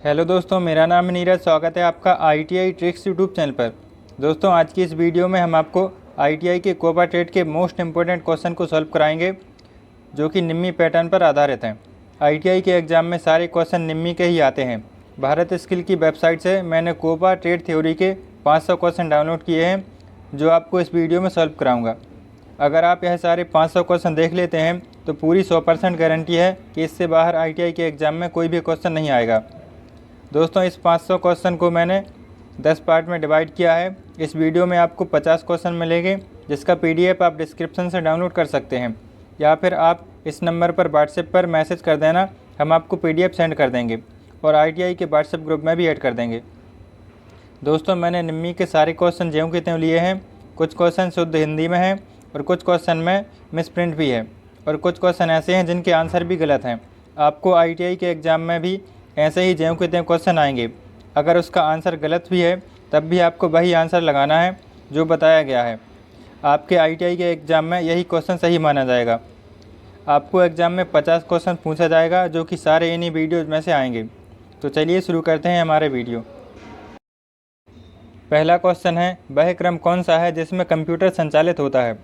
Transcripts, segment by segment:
Hello दोस्तों, मेरा नाम है नीरज। स्वागत है आपका ITI ट्रिक्स यूट्यूब चैनल पर। दोस्तों, आज की इस वीडियो में हम आपको ITI के कोपा टेट के मोस्ट इम्पोर्टेंट क्वेश्चन को सॉल्व कराएंगे, जो कि निम्मी पैटर्न पर आधारित हैं। ITI के एग्ज़ाम में सारे क्वेश्चन निम्मी के ही आते हैं। भारत स्किल की वेबसाइट से मैंने कोपा टेट थ्योरी के 500 क्वेश्चन डाउनलोड किए हैं, जो आपको इस वीडियो में सॉल्व कराऊँगा। अगर आप यह सारे 500 क्वेश्चन देख लेते हैं तो पूरी 100% गारंटी है कि इससे बाहर ITI के एग्ज़ाम में कोई भी क्वेश्चन नहीं आएगा। दोस्तों, इस 500 क्वेश्चन को मैंने 10 पार्ट में डिवाइड किया है। इस वीडियो में आपको 50 क्वेश्चन मिलेंगे, जिसका PDF आप डिस्क्रिप्शन से डाउनलोड कर सकते हैं, या फिर आप इस नंबर पर व्हाट्सएप पर मैसेज कर देना, हम आपको PDF सेंड कर देंगे और ITI के व्हाट्सएप ग्रुप में भी ऐड कर देंगे। दोस्तों, मैंने निम्मी के सारे क्वेश्चन ज्यों के त्यों लिए हैं। कुछ क्वेश्चन शुद्ध हिंदी में हैं और कुछ क्वेश्चन में मिसप्रिंट भी है, और कुछ क्वेश्चन ऐसे हैं जिनके आंसर भी गलत हैं। आपको ITI के एग्ज़ाम में भी ऐसे ही ज्यों के त्यों क्वेश्चन आएंगे। अगर उसका आंसर गलत भी है तब भी आपको वही आंसर लगाना है जो बताया गया है। आपके ITI के एग्ज़ाम में यही क्वेश्चन सही माना जाएगा। आपको एग्ज़ाम में 50 क्वेश्चन पूछा जाएगा, जो कि सारे इन्हीं वीडियोज़ में से आएंगे। तो चलिए शुरू करते हैं हमारे वीडियो। पहला क्वेश्चन है, वह क्रम कौन सा है जिसमें कंप्यूटर संचालित होता है?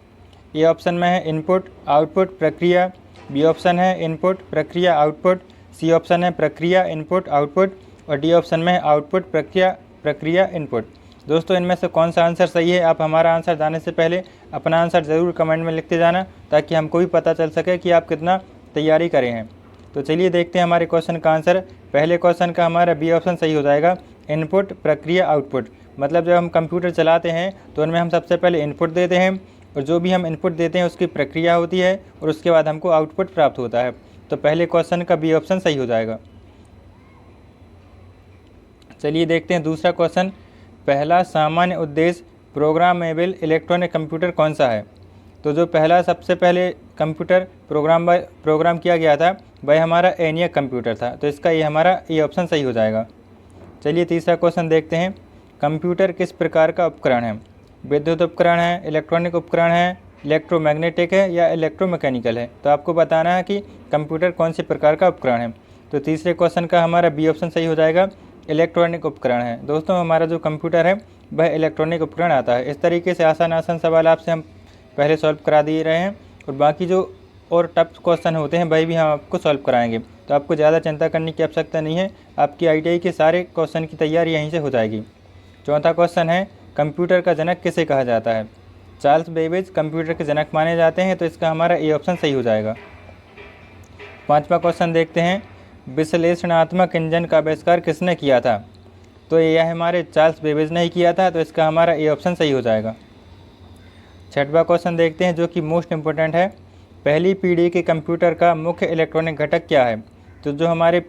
ए ऑप्शन में है इनपुट आउटपुट प्रक्रिया, बी ऑप्शन है इनपुट प्रक्रिया आउटपुट, सी ऑप्शन है प्रक्रिया इनपुट आउटपुट, और डी ऑप्शन में है आउटपुट प्रक्रिया इनपुट। दोस्तों, इनमें से कौन सा आंसर सही है? आप हमारा आंसर जाने से पहले अपना आंसर ज़रूर कमेंट में लिखते जाना, ताकि हमको भी पता चल सके कि आप कितना तैयारी करे हैं। तो चलिए देखते हैं हमारे क्वेश्चन का आंसर। पहले क्वेश्चन का हमारा बी ऑप्शन सही हो जाएगा, इनपुट प्रक्रिया आउटपुट। मतलब जब हम कंप्यूटर चलाते हैं तो उनमें हम सबसे पहले इनपुट देते हैं, और जो भी हम इनपुट देते हैं उसकी प्रक्रिया होती है, और उसके बाद हमको आउटपुट प्राप्त होता है। तो पहले क्वेश्चन का बी ऑप्शन सही हो जाएगा। चलिए देखते हैं दूसरा क्वेश्चन। पहला सामान्य उद्देश्य प्रोग्रामेबल इलेक्ट्रॉनिक कंप्यूटर कौन सा है? तो जो पहला सबसे पहले कंप्यूटर प्रोग्राम किया गया था वह हमारा ENIAC कंप्यूटर था। तो इसका ये हमारा ए ऑप्शन सही हो जाएगा। चलिए तीसरा क्वेश्चन देखते हैं। कंप्यूटर किस प्रकार का उपकरण है? विद्युत उपकरण है, इलेक्ट्रॉनिक उपकरण है, इलेक्ट्रोमैग्नेटिक है, या इलेक्ट्रोमैकेनिकल है? तो आपको बताना है कि कंप्यूटर कौन से प्रकार का उपकरण है। तो तीसरे क्वेश्चन का हमारा बी ऑप्शन सही हो जाएगा, इलेक्ट्रॉनिक उपकरण है। दोस्तों, हमारा जो कंप्यूटर है वह इलेक्ट्रॉनिक उपकरण आता है। इस तरीके से आसान सवाल आपसे हम पहले सॉल्व करा दिए रहे हैं, और बाकी जो और टफ क्वेश्चन होते हैं वही भी हम आपको सॉल्व कराएंगे। तो आपको ज़्यादा चिंता करने की आवश्यकता नहीं है, आपकी ITI के सारे क्वेश्चन की तैयारी यहीं से हो जाएगी। चौथा क्वेश्चन है, कंप्यूटर का जनक किसे कहा जाता है? चार्ल्स बेबेज कंप्यूटर के जनक माने जाते हैं। तो इसका हमारा ए ऑप्शन सही हो जाएगा। पांचवा क्वेश्चन देखते हैं, विश्लेषणात्मक इंजन का आविष्कार किसने किया था? तो यह हमारे चार्ल्स बेबेज ने ही किया था। तो इसका हमारा ए ऑप्शन सही हो जाएगा। छठवां क्वेश्चन देखते हैं, जो कि मोस्ट इम्पोर्टेंट है। पहली पीढ़ी के कंप्यूटर का मुख्य इलेक्ट्रॉनिक घटक क्या है? तो जो हमारे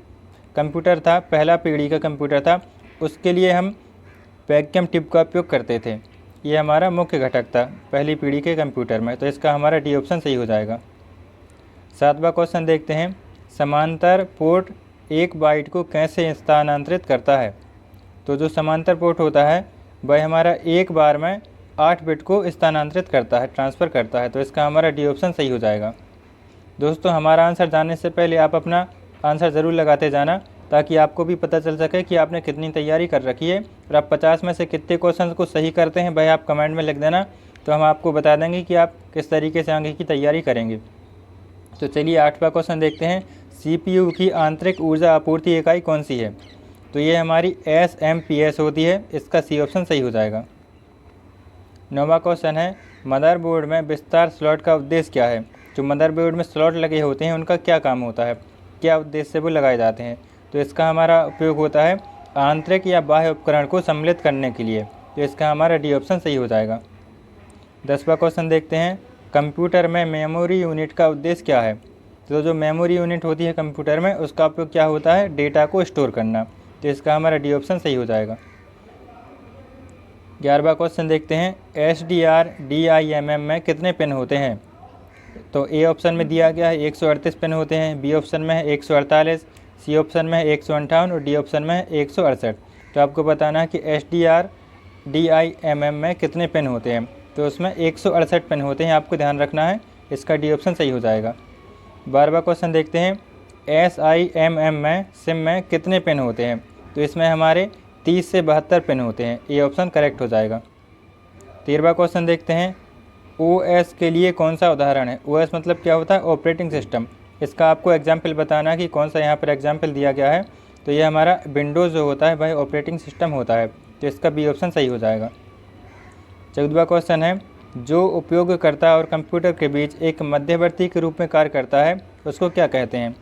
कंप्यूटर था, पहला पीढ़ी का कंप्यूटर था, उसके लिए हम वैक्यूम ट्यूब का उपयोग करते थे। ये हमारा मुख्य घटक था पहली पीढ़ी के कंप्यूटर में। तो इसका हमारा डी ऑप्शन सही हो जाएगा। सातवां क्वेश्चन देखते हैं, समांतर पोर्ट एक बाइट को कैसे स्थानांतरित करता है? तो जो समांतर पोर्ट होता है वह हमारा एक बार में 8 बिट को स्थानांतरित करता है, ट्रांसफ़र करता है। तो इसका हमारा डी ऑप्शन सही हो जाएगा। दोस्तों, हमारा आंसर जानने से पहले आप अपना आंसर ज़रूर लगाते जाना, ताकि आपको भी पता चल सके कि आपने कितनी तैयारी कर रखी है, और आप 50 में से कितने क्वेश्चन को सही करते हैं वह आप कमेंट में लिख देना। तो हम आपको बता देंगे कि आप किस तरीके से आगे की तैयारी करेंगे। तो चलिए 8वां क्वेश्चन देखते हैं, CPU की आंतरिक ऊर्जा आपूर्ति इकाई कौन सी है? तो ये हमारी SMPS होती है। इसका सी ऑप्शन सही हो जाएगा। 9वां क्वेश्चन है, मदरबोर्ड में विस्तार स्लॉट का उद्देश्य क्या है? जो मदरबोर्ड में स्लॉट लगे होते हैं उनका क्या काम होता है, क्या उद्देश्य से वो लगाए जाते हैं? तो इसका हमारा उपयोग होता है आंतरिक या बाह्य उपकरण को सम्मिलित करने के लिए। तो इसका हमारा डी ऑप्शन सही हो जाएगा। 10वां क्वेश्चन देखते हैं, कंप्यूटर में मेमोरी यूनिट का उद्देश्य क्या है? तो जो मेमोरी यूनिट होती है कंप्यूटर में, उसका उपयोग क्या होता है? डेटा को स्टोर करना। तो इसका हमारा डी ऑप्शन सही हो जाएगा। 11वां क्वेश्चन देखते हैं, SDR DIMM में कितने पिन होते हैं? तो ए ऑप्शन में दिया गया है 138 पिन होते हैं, बी ऑप्शन में है 148, सी ऑप्शन में है 158, और डी ऑप्शन में है 168। तो आपको बताना है कि SDR DIMM में कितने पिन होते हैं। तो उसमें 168 पिन होते हैं, आपको ध्यान रखना है। इसका डी ऑप्शन सही हो जाएगा। 12वां क्वेश्चन देखते हैं, SIMM में कितने पिन होते हैं? तो इसमें हमारे 30 से 72 पिन होते हैं। ये ऑप्शन करेक्ट हो जाएगा। 13वां क्वेश्चन देखते हैं, OS के लिए कौन सा उदाहरण है। OS मतलब क्या होता है, ऑपरेटिंग सिस्टम। इसका आपको एग्जाम्पल बताना है कि कौन सा यहाँ पर एग्जाम्पल दिया गया है। तो ये हमारा विंडोज़ जो होता है भाई ऑपरेटिंग सिस्टम होता है, तो इसका बी ऑप्शन सही हो जाएगा। 14वां क्वेश्चन है, जो उपयोगकर्ता और कंप्यूटर के बीच एक मध्यवर्ती के रूप में कार्य करता है उसको क्या कहते हैं।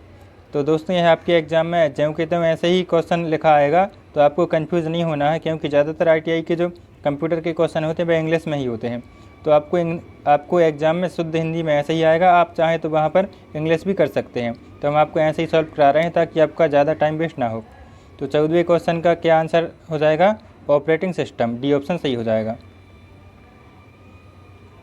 तो दोस्तों यह आपके एग्जाम में ज्यों कि त्यों ऐसे ही क्वेश्चन लिखा आएगा, तो आपको कंफ्यूज नहीं होना है, क्योंकि ज़्यादातर ITI के जो कंप्यूटर के क्वेश्चन होते हैं वह इंग्लिश में ही होते हैं। तो आपको एग्जाम में शुद्ध हिंदी में ऐसे ही आएगा। आप चाहें तो वहाँ पर इंग्लिश भी कर सकते हैं। तो हम आपको ऐसे ही सॉल्व करा रहे हैं ताकि आपका ज़्यादा टाइम वेस्ट ना हो। तो 14वें क्वेश्चन का क्या आंसर हो जाएगा, ऑपरेटिंग सिस्टम, डी ऑप्शन सही हो जाएगा।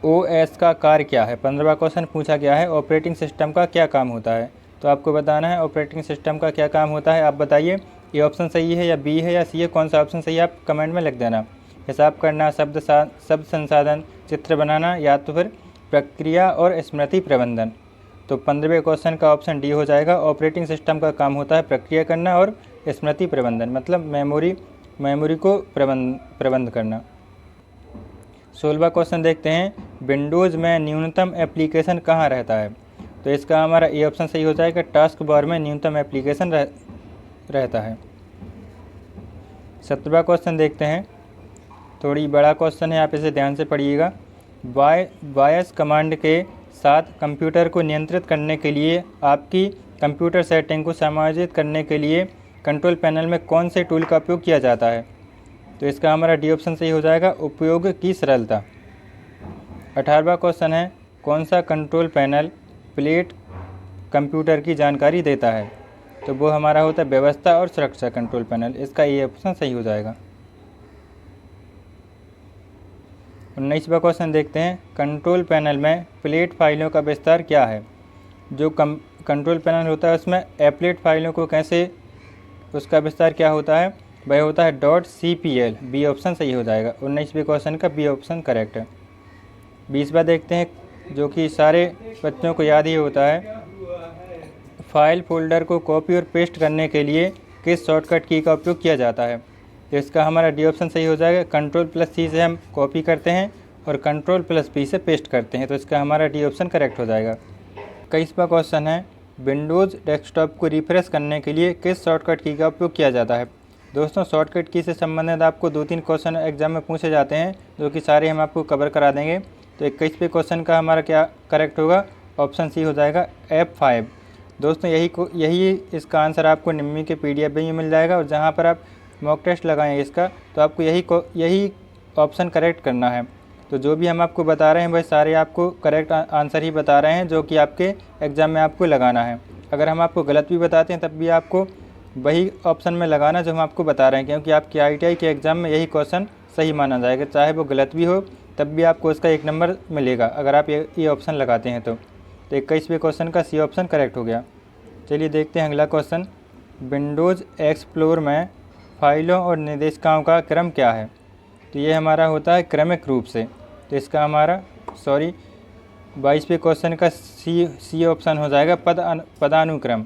OS का कार्य क्या है। 15वां क्वेश्चन पूछा गया है, ऑपरेटिंग सिस्टम का क्या काम होता है। तो आपको बताना है ऑपरेटिंग सिस्टम का क्या काम होता है। आप बताइए ये ऑप्शन सही है या बी है या सी है, कौन सा ऑप्शन सही है आप कमेंट में लिख देना। हिसाब करना, शब्द संसाधन, चित्र बनाना, या तो फिर प्रक्रिया और स्मृति प्रबंधन। तो 15वें क्वेश्चन का ऑप्शन डी हो जाएगा। ऑपरेटिंग सिस्टम का काम होता है प्रक्रिया करना और स्मृति प्रबंधन, मतलब मेमोरी को प्रबंध करना। 16वां क्वेश्चन देखते हैं, विंडोज़ में न्यूनतम एप्लीकेशन कहाँ रहता है। तो इसका हमारा ए ऑप्शन सही हो जाएगा, टास्क बार में न्यूनतम एप्लीकेशन रहता है। 17वां क्वेश्चन देखते हैं, थोड़ी बड़ा क्वेश्चन है, आप इसे ध्यान से पढ़िएगा। बायस कमांड के साथ कंप्यूटर को नियंत्रित करने के लिए आपकी कंप्यूटर सेटिंग को समायोजित करने के लिए कंट्रोल पैनल में कौन से टूल का उपयोग किया जाता है। तो इसका हमारा डी ऑप्शन सही हो जाएगा, उपयोग की सरलता। 18वां क्वेश्चन है, कौन सा कंट्रोल पैनल प्लेट कंप्यूटर की जानकारी देता है। तो वो हमारा होता है व्यवस्था और सुरक्षा कंट्रोल पैनल, इसका ये ऑप्शन सही हो जाएगा। 19वां क्वेश्चन देखते हैं, कंट्रोल पैनल में प्लेट फाइलों का विस्तार क्या है। जो कंट्रोल पैनल होता है उसमें एप्लेट फाइलों को कैसे, उसका विस्तार क्या होता है, वह होता है .cpl, बी ऑप्शन सही हो जाएगा। 19वें क्वेश्चन का बी ऑप्शन करेक्ट है। 20वां देखते हैं, जो कि सारे बच्चों को याद ही होता है, फाइल फोल्डर को कॉपी और पेस्ट करने के लिए किस शॉर्टकट की का उपयोग किया जाता है। तो इसका हमारा डी ऑप्शन सही हो जाएगा। Ctrl+C से हम कॉपी करते हैं और Ctrl+P से पेस्ट करते हैं, तो इसका हमारा डी ऑप्शन करेक्ट हो जाएगा। 21वां क्वेश्चन है, विंडोज़ डेस्कटॉप को रिफ्रेश करने के लिए किस शॉर्टकट की का उपयोग किया जाता है। दोस्तों शॉर्टकट की से संबंधित आपको 2-3 क्वेश्चन एग्जाम में पूछे जाते हैं, जो कि सारे हम आपको कवर करा देंगे। तो 21वें क्वेश्चन का हमारा क्या करेक्ट होगा, ऑप्शन सी हो जाएगा, F5। दोस्तों यही इसका आंसर आपको निम्मी के PDF में ही मिल जाएगा, और जहाँ पर आप मॉक टेस्ट लगाएं इसका, तो आपको यही ऑप्शन करेक्ट करना है। तो जो भी हम आपको बता रहे हैं वह सारे आपको करेक्ट आंसर ही बता रहे हैं, जो कि आपके एग्ज़ाम में आपको लगाना है। अगर हम आपको गलत भी बताते हैं तब भी आपको वही ऑप्शन में लगाना जो हम आपको बता रहे हैं, क्योंकि आपके ITI के एग्ज़ाम में यही क्वेश्चन सही माना जाएगा, चाहे वो गलत भी हो तब भी आपको इसका 1 नंबर मिलेगा अगर आप ये ऑप्शन लगाते हैं। तो 21वें क्वेश्चन का सी ऑप्शन करेक्ट हो गया। चलिए देखते हैं अगला क्वेश्चन, विंडोज़ एक्सप्लोर में फाइलों और निर्देशिकाओं का क्रम क्या है। तो ये हमारा होता है क्रमिक रूप से। तो इसका हमारा 22वें क्वेश्चन का सी ऑप्शन हो जाएगा, पदानुक्रम।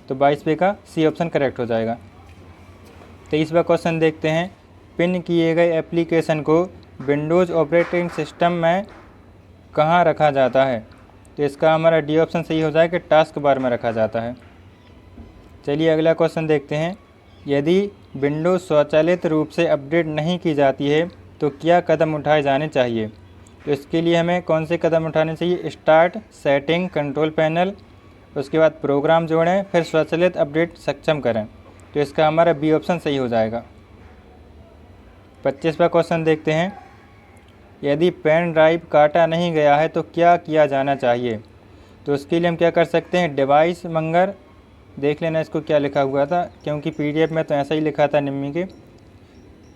तो 22वें का सी ऑप्शन करेक्ट हो जाएगा। 23वां क्वेश्चन देखते हैं, पिन किए गए एप्लीकेशन को विंडोज़ ऑपरेटिंग सिस्टम में कहाँ रखा जाता है। तो इसका हमारा डी ऑप्शन सही हो जाएगा, टास्क बार में रखा जाता है। चलिए अगला क्वेश्चन देखते हैं, यदि विंडोज़ स्वचालित रूप से अपडेट नहीं की जाती है तो क्या कदम उठाए जाने चाहिए। तो इसके लिए हमें कौन से कदम उठाने चाहिए, स्टार्ट, सेटिंग, कंट्रोल पैनल, उसके बाद प्रोग्राम जोड़ें, फिर स्वचालित अपडेट सक्षम करें। तो इसका हमारा बी ऑप्शन सही हो जाएगा। 25वां क्वेश्चन देखते हैं, यदि पेन ड्राइव काटा नहीं गया है तो क्या किया जाना चाहिए। तो उसके लिए हम क्या कर सकते हैं, डिवाइस मंगर, देख लेना इसको क्या लिखा हुआ था, क्योंकि PDF में तो ऐसा ही लिखा था निम्मी के।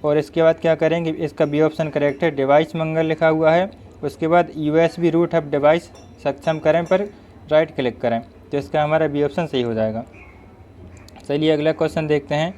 और इसके बाद क्या करेंगे, इसका बी ऑप्शन करेक्ट है, डिवाइस मंगर लिखा हुआ है। उसके बाद USB रूट हब डिवाइस सक्षम करें पर राइट क्लिक करें। तो इसका हमारा बी ऑप्शन सही हो जाएगा। चलिए अगला क्वेश्चन देखते हैं,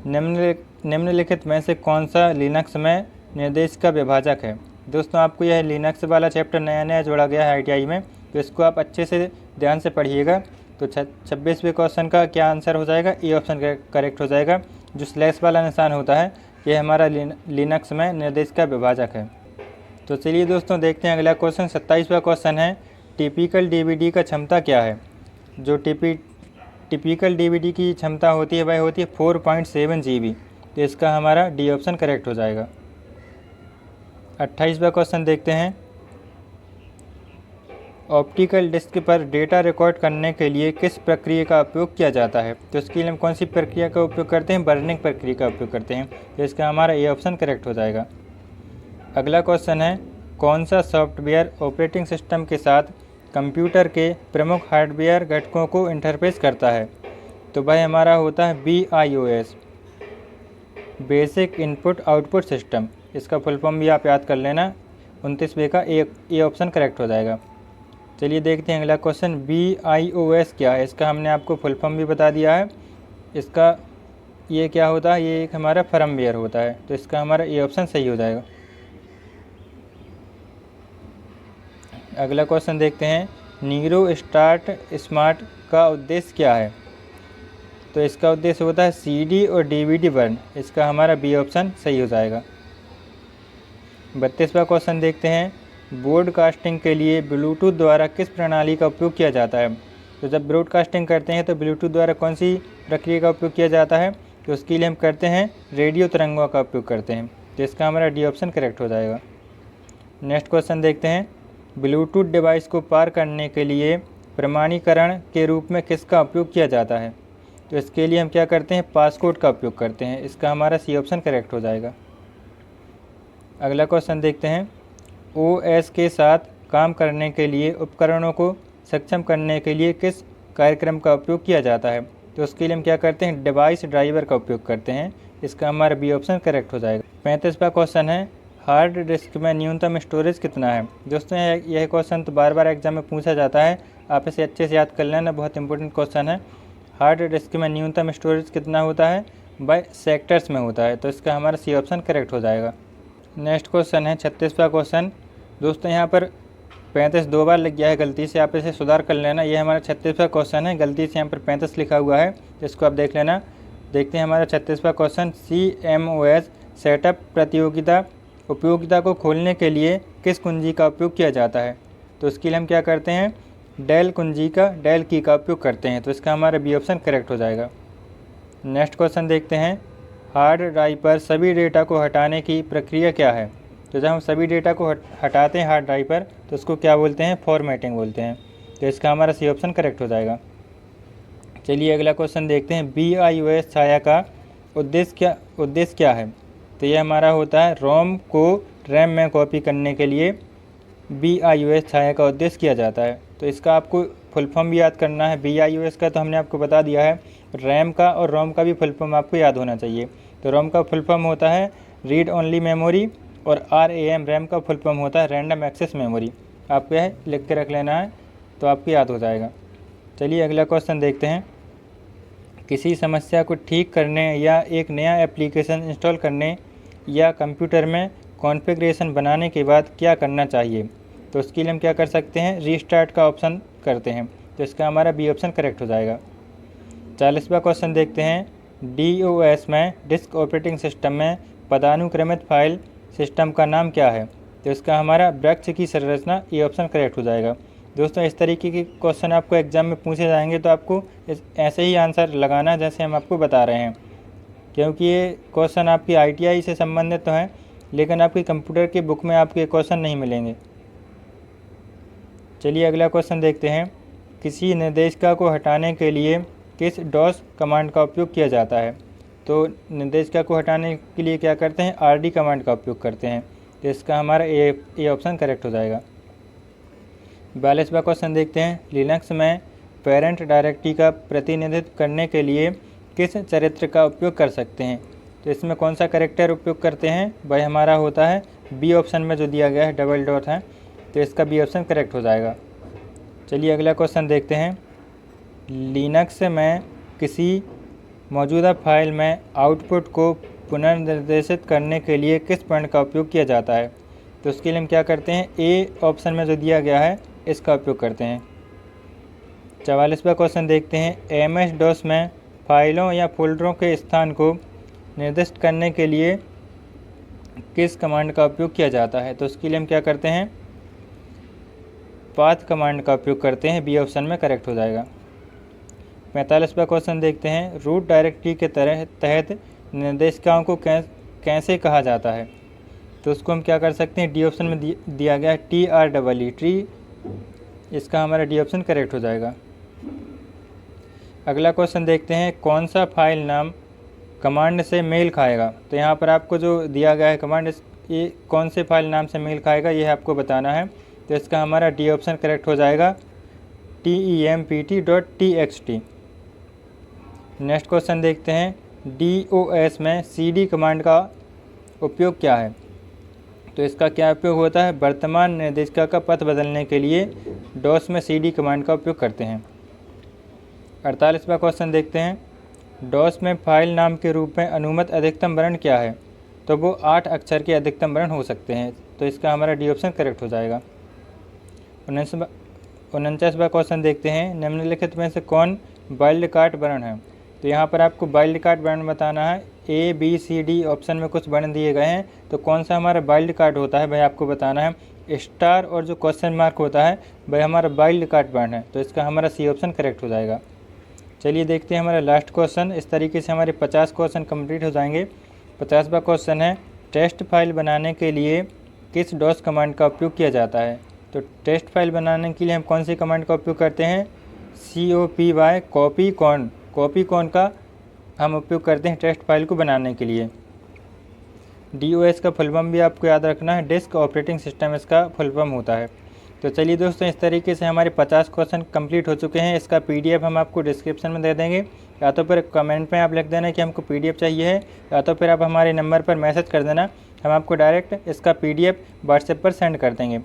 निम्नलिखित में से कौन सा लिनक्स में निर्देश का विभाजक है। दोस्तों आपको यह लिनक्स वाला चैप्टर नया जोड़ा गया है ITI में, तो इसको आप अच्छे से ध्यान से पढ़िएगा। तो 26वें क्वेश्चन का क्या आंसर हो जाएगा, ए ऑप्शन करेक्ट हो जाएगा, जो स्लैश वाला निशान होता है ये हमारा लिनक्स में निर्देशिका विभाजक है। तो चलिए दोस्तों देखते हैं अगला क्वेश्चन। 27वां क्वेश्चन है टिपिकल डीवीडी का क्षमता क्या है। जो टिपिकल डीवीडी की क्षमता होती है वह होती है 4.7 GB। तो इसका हमारा डी ऑप्शन करेक्ट हो जाएगा। 28वां क्वेश्चन देखते हैं ऑप्टिकल डिस्क पर डेटा रिकॉर्ड करने के लिए किस प्रक्रिया का उपयोग किया जाता है। तो इसके लिए हम कौन सी प्रक्रिया का उपयोग करते हैं, बर्निंग प्रक्रिया का उपयोग करते हैं। तो इसका हमारा ए ऑप्शन करेक्ट हो जाएगा। अगला क्वेश्चन है कौन सा सॉफ्टवेयर ऑपरेटिंग सिस्टम के साथ कंप्यूटर के प्रमुख हार्डवेयर घटकों को इंटरफेस करता है। तो वह हमारा होता है BIOS, basic input output system. इसका फुल फॉर्म भी आप याद कर लेना। 29वें का ए ऑप्शन करेक्ट हो जाएगा। चलिए देखते हैं अगला क्वेश्चन BIOS क्या है। इसका हमने आपको फुल फॉर्म भी बता दिया है। इसका ये क्या होता है, ये एक हमारा फर्मवेयर होता है। तो इसका हमारा ए ऑप्शन सही हो जाएगा। अगला क्वेश्चन देखते हैं नीरो स्टार्ट स्मार्ट का उद्देश्य क्या है। तो इसका उद्देश्य होता है CD और DVD बर्न। इसका हमारा बी ऑप्शन सही हो जाएगा। 32वां क्वेश्चन देखते हैं ब्रॉडकास्टिंग के लिए ब्लूटूथ द्वारा किस प्रणाली का उपयोग किया जाता है। तो जब ब्रॉडकास्टिंग करते हैं तो ब्लूटूथ द्वारा कौन सी प्रक्रिया का उपयोग किया जाता है। तो उसके लिए हम करते हैं रेडियो तरंगों का उपयोग करते हैं। तो इसका हमारा डी ऑप्शन करेक्ट हो जाएगा। नेक्स्ट क्वेश्चन देखते हैं ब्लूटूथ डिवाइस को पार करने के लिए प्रमाणीकरण के रूप में किसका उपयोग किया जाता है। तो इसके लिए हम क्या करते हैं, पासकोड का उपयोग करते हैं। इसका हमारा सी ऑप्शन करेक्ट हो जाएगा। अगला क्वेश्चन देखते हैं OS के साथ काम करने के लिए उपकरणों को सक्षम करने के लिए किस कार्यक्रम का उपयोग किया जाता है। तो उसके लिए हम क्या करते हैं, डिवाइस ड्राइवर का उपयोग करते हैं। इसका हमारा बी ऑप्शन करेक्ट हो जाएगा। 35वां क्वेश्चन है हार्ड डिस्क में न्यूनतम स्टोरेज कितना है। दोस्तों यह क्वेश्चन तो बार बार एग्जाम में पूछा जाता है, आप इसे अच्छे से याद कर लेना, बहुत इंपॉर्टेंट क्वेश्चन है। हार्ड डिस्क में न्यूनतम स्टोरेज कितना होता है, बाय सेक्टर्स में होता है। तो इसका हमारा सी ऑप्शन करेक्ट हो जाएगा। नेक्स्ट क्वेश्चन है 36वां क्वेश्चन। दोस्तों यहाँ पर 35 दो बार लग गया है गलती से, आप इसे सुधार कर लेना। यह हमारा 36वां क्वेश्चन है, गलती से यहाँ पर 35 लिखा हुआ है, इसको आप देख लेना। देखते हैं हमारा 36वां क्वेश्चन CMOS सेटअप प्रतियोगिता उपयोगिता को खोलने के लिए किस कुंजी का उपयोग किया जाता है। तो इसके लिए हम क्या करते हैं, डेल की का उपयोग करते हैं। तो इसका हमारा बी ऑप्शन करेक्ट हो जाएगा। नेक्स्ट क्वेश्चन देखते हैं हार्ड ड्राइव पर सभी डेटा को हटाने की प्रक्रिया क्या है। तो जब हम सभी डेटा को हटाते हैं हार्ड ड्राइव पर तो उसको क्या बोलते हैं, फॉर्मेटिंग बोलते हैं। तो इसका हमारा सी ऑप्शन करेक्ट हो जाएगा। चलिए अगला क्वेश्चन देखते हैं BIOS छाया का उद्देश्य क्या है। तो यह हमारा होता है रोम को रैम में कॉपी करने के लिए BIOS छाया का उद्देश्य किया जाता है। तो इसका आपको फुल फॉर्म भी याद करना है। BIOS का तो हमने आपको बता दिया है, रैम का और रोम का भी फुल फॉर्म आपको याद होना चाहिए। तो रोम का फुल फॉर्म होता है रीड ओनली मेमोरी और रैम का फुल फॉर्म होता है रैंडम एक्सेस मेमोरी। आपको यह लिख के रख लेना है तो आपको याद हो जाएगा। चलिए अगला क्वेश्चन देखते हैं किसी समस्या को ठीक करने या एक नया एप्लीकेशन इंस्टॉल करने या कंप्यूटर में कॉन्फ़िगरेशन बनाने के बाद क्या करना चाहिए। तो उसके लिए हम क्या कर सकते हैं, रीस्टार्ट का ऑप्शन करते हैं। तो इसका हमारा बी ऑप्शन करेक्ट हो जाएगा। 40वां क्वेश्चन देखते हैं DOS में डिस्क ऑपरेटिंग सिस्टम में पदानुक्रमित फाइल सिस्टम का नाम क्या है। तो इसका हमारा वृक्ष की संरचना ये ऑप्शन करेक्ट हो जाएगा। दोस्तों इस तरीके के क्वेश्चन आपको एग्जाम में पूछे जाएंगे तो आपको ऐसे ही आंसर लगाना जैसे हम आपको बता रहे हैं, क्योंकि ये क्वेश्चन आपकी ITI से संबंधित तो हैं लेकिन आपकी कंप्यूटर की बुक में आपको ये क्वेश्चन नहीं मिलेंगे। चलिए अगला क्वेश्चन देखते हैं किसी निर्देशिका को हटाने के लिए किस DOS कमांड का उपयोग किया जाता है। तो निर्देशिका को हटाने के लिए क्या करते हैं, RD कमांड का उपयोग करते हैं। तो इसका हमारा ए ऑप्शन करेक्ट हो जाएगा। 42वां क्वेश्चन देखते हैं लिनक्स में पेरेंट डायरेक्टरी का प्रतिनिधित्व करने के लिए किस चरित्र का उपयोग कर सकते हैं। तो इसमें कौन सा कैरेक्टर उपयोग करते हैं, वह हमारा होता है बी ऑप्शन में जो दिया गया है डबल डॉट है। तो इसका बी ऑप्शन करेक्ट हो जाएगा। चलिए अगला क्वेश्चन देखते हैं लिनक्स में किसी मौजूदा फाइल में आउटपुट को पुनर्निर्देशित करने के लिए किस पॉइंट का उपयोग किया जाता है। तो उसके लिए हम क्या करते हैं, ए ऑप्शन में जो दिया गया है इसका उपयोग करते हैं। 44वां क्वेश्चन देखते हैं MS DOS में फाइलों या फोल्डरों के स्थान को निर्दिष्ट करने के लिए किस कमांड का उपयोग किया जाता है? तो उसके लिए हम क्या करते हैं, पाथ कमांड का उपयोग करते हैं। बी ऑप्शन में करेक्ट हो जाएगा। 45वां क्वेश्चन देखते हैं, रूट डायरेक्टरी के तहत निर्देशिकाओं को कैसे कहा जाता है? तो उसको हम क्या कर सकते हैं, डी ऑप्शन में दिया गया है TREE ट्री, इसका हमारा डी ऑप्शन करेक्ट हो जाएगा। अगला क्वेश्चन देखते हैं, कौन सा फाइल नाम कमांड से मेल खाएगा? तो यहाँ पर आपको जो दिया गया है कमांड, ये कौन से फाइल नाम से मेल खाएगा ये आपको बताना है। तो इसका हमारा डी ऑप्शन करेक्ट हो जाएगा, TEMPT.txt। नेक्स्ट क्वेश्चन देखते हैं, DOS में CD कमांड का उपयोग क्या है? तो इसका क्या उपयोग होता है, वर्तमान निर्देशिका का पथ बदलने के लिए DOS में CD कमांड का उपयोग करते हैं। 48वां क्वेश्चन देखते हैं, DOS में फाइल नाम के रूप में अनुमत अधिकतम वर्ण क्या है? तो वो 8 अक्षर के अधिकतम वर्ण हो सकते हैं। तो इसका हमारा डी ऑप्शन करेक्ट हो जाएगा। 49वां क्वेश्चन देखते हैं, निम्नलिखित में से कौन वाइल्ड कार्ड वर्ण है? तो यहाँ पर आपको वाइल्ड कार्ड वर्ण बताना है। ABCD ऑप्शन में कुछ वर्ण दिए गए हैं, तो कौन सा हमारा वाइल्ड कार्ड होता है भाई आपको बताना है। स्टार और जो क्वेश्चन मार्क होता है भाई हमारा वाइल्ड कार्ड वर्ण है। तो इसका हमारा सी ऑप्शन करेक्ट हो जाएगा। चलिए देखते हैं हमारा लास्ट क्वेश्चन। इस तरीके से हमारे 50 क्वेश्चन कंप्लीट हो जाएंगे। 50वां क्वेश्चन है, टेस्ट फाइल बनाने के लिए किस DOS कमांड का उपयोग किया जाता है? तो टेस्ट फाइल बनाने के लिए हम कौन सी कमांड का उपयोग करते हैं, COPY कॉपी कॉन का हम उपयोग करते हैं टेस्ट फाइल को बनाने के लिए। DOS का फुल फॉर्म भी आपको याद रखना है, डिस्क ऑपरेटिंग सिस्टम इसका फुल फॉर्म होता है। तो चलिए दोस्तों, इस तरीके से हमारे 50 क्वेश्चन कंप्लीट हो चुके हैं। इसका PDF हम आपको डिस्क्रिप्शन में दे देंगे, या तो फिर कमेंट में आप लिख देना कि हमको PDF चाहिए है, या तो फिर आप हमारे नंबर पर मैसेज कर देना, हम आपको डायरेक्ट इसका PDF व्हाट्सएप पर सेंड कर देंगे।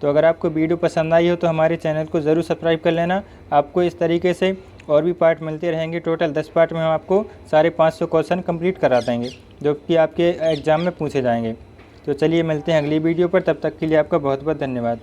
तो अगर आपको वीडियो पसंद आई हो तो हमारे चैनल को ज़रूर सब्सक्राइब कर लेना। आपको इस तरीके से और भी पार्ट मिलते रहेंगे। टोटल 10 पार्ट में हम आपको सारे 500 क्वेश्चन कंप्लीट करा देंगे, जो कि आपके एग्ज़ाम में पूछे जाएंगे। तो चलिए मिलते हैं अगली वीडियो पर, तब तक के लिए आपका बहुत बहुत धन्यवाद।